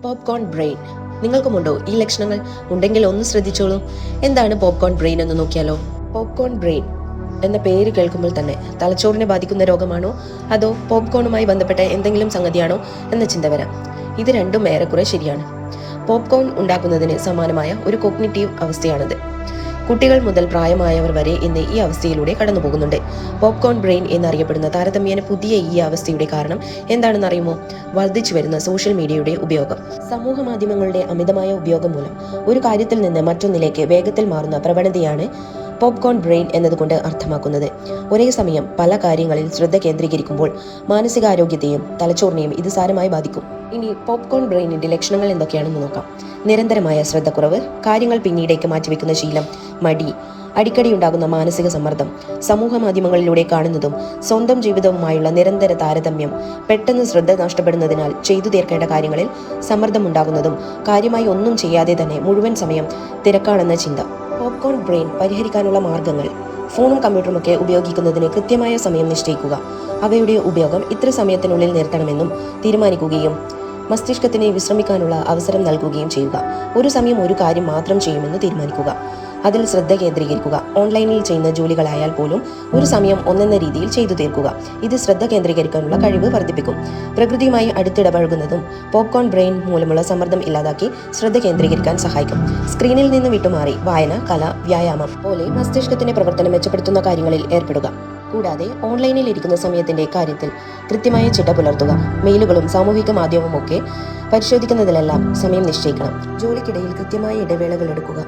Popcorn brain. നിങ്ങൾക്കുമുണ്ടോ ഈ ലക്ഷണങ്ങൾ? ഉണ്ടെങ്കിൽ ഒന്ന് ശ്രദ്ധിച്ചോളൂ. എന്താണ് പോപ്കോൺ ബ്രെയിൻ എന്ന് നോക്കിയാലോ. പോപ്കോൺ ബ്രെയിൻ എന്ന പേര് കേൾക്കുമ്പോൾ തന്നെ തലച്ചോറിനെ ബാധിക്കുന്ന രോഗമാണോ അതോ പോപ്കോണുമായി ബന്ധപ്പെട്ട എന്തെങ്കിലും സംഗതിയാണോ എന്ന ചിന്ത വരാം. ഇത് രണ്ടും ഏറെക്കുറെ ശരിയാണ്. പോപ്കോൺ ഉണ്ടാക്കുന്നതിന് സമാനമായ ഒരു കോഗ്നിറ്റീവ് അവസ്ഥയാണിത്. കുട്ടികൾ മുതൽ പ്രായമായവർ വരെ ഇന്ന് ഈ അവസ്ഥയിലൂടെ കടന്നു പോകുന്നുണ്ട്. പോപ്കോൺ ബ്രെയിൻ എന്നറിയപ്പെടുന്ന താരതമ്യേന പുതിയ ഈ അവസ്ഥയുടെ കാരണം എന്താണെന്ന് അറിയുമോ? വർദ്ധിച്ചു വരുന്ന സോഷ്യൽ മീഡിയയുടെ ഉപയോഗം. സമൂഹ മാധ്യമങ്ങളുടെ അമിതമായ ഉപയോഗം മൂലം ഒരു കാര്യത്തിൽ നിന്ന് മറ്റൊന്നിലേക്ക് വേഗത്തിൽ മാറുന്ന പ്രവണതയാണ് പോപ്കോൺ ബ്രെയിൻ എന്നതുകൊണ്ട് അർത്ഥമാക്കുന്നത്. ഒരേ സമയം പല കാര്യങ്ങളിൽ ശ്രദ്ധ കേന്ദ്രീകരിക്കുമ്പോൾ മാനസികാരോഗ്യത്തെയും തലച്ചോറിനെയും ഇത് സാരമായി ബാധിക്കും. ഇനി പോപ്കോൺ ബ്രെയിനിന്റെ ലക്ഷണങ്ങൾ എന്തൊക്കെയാണെന്ന് നോക്കാം. നിരന്തരമായ ശ്രദ്ധക്കുറവ്, കാര്യങ്ങൾ പിന്നീടേക്ക് മാറ്റിവെക്കുന്ന ശീലം, മടി, അടിക്കടി ഉണ്ടാകുന്ന മാനസിക സമ്മർദ്ദം, സമൂഹ മാധ്യമങ്ങളിലൂടെ കാണുന്നതും സ്വന്തം ജീവിതവുമായുള്ള നിരന്തര താരതമ്യം, പെട്ടെന്ന് ശ്രദ്ധ നഷ്ടപ്പെടുന്നതിനാൽ ചെയ്തു തീർക്കേണ്ട കാര്യങ്ങളിൽ സമ്മർദ്ദം ഉണ്ടാകുന്നതും, കാര്യമായി ഒന്നും ചെയ്യാതെ തന്നെ മുഴുവൻ സമയം തിരക്കാണെന്ന ചിന്ത. പോപ്കോൺ ബ്രെയിൻ പരിഹരിക്കാനുള്ള മാർഗങ്ങൾ: ഫോണും കമ്പ്യൂട്ടറും ഒക്കെ ഉപയോഗിക്കുന്നതിന് കൃത്യമായ സമയം നിശ്ചയിക്കുക. അവയുടെ ഉപയോഗം ഇത്ര സമയത്തിനുള്ളിൽ നിർത്തണമെന്നും തീരുമാനിക്കുകയും മസ്തിഷ്കത്തിന് വിശ്രമിക്കാനുള്ള അവസരം നൽകുകയും ചെയ്യുക. ഒരു സമയം ഒരു കാര്യം മാത്രം ചെയ്യുമെന്ന് തീരുമാനിക്കുക. അതിൽ ശ്രദ്ധ കേന്ദ്രീകരിക്കുക. ഓൺലൈനിൽ ചെയ്യുന്ന ജോലികളായാൽ പോലും ഒരു സമയം ഒന്നെന്ന രീതിയിൽ ചെയ്തു തീർക്കുക. ഇത് ശ്രദ്ധ കേന്ദ്രീകരിക്കാനുള്ള കഴിവ് വർദ്ധിപ്പിക്കും. പ്രകൃതിയുമായി അടുത്തിടപഴകുന്നതും പോപ്കോൺ ബ്രെയിൻ മൂലമുള്ള സമ്മർദ്ദം ഇല്ലാതാക്കി ശ്രദ്ധ കേന്ദ്രീകരിക്കാൻ സഹായിക്കും. സ്ക്രീനിൽ നിന്ന് വിട്ടുമാറി വായന, കല, വ്യായാമം പോലെ മസ്തിഷ്കത്തിന്റെ പ്രവർത്തനം മെച്ചപ്പെടുത്തുന്ന കാര്യങ്ങളിൽ ഏർപ്പെടുക. കൂടാതെ ഓൺലൈനിൽ ഇരിക്കുന്ന സമയത്തിന്റെ കാര്യത്തിൽ കൃത്യമായ ചിട്ട പുലർത്തുക. മെയിലുകളും സാമൂഹിക മാധ്യമവും ഒക്കെ പരിശോധിക്കുന്നതിലെല്ലാം സമയം നിശ്ചയിക്കണം. ജോലിക്കിടയിൽ കൃത്യമായ ഇടവേളകൾ എടുക്കുക.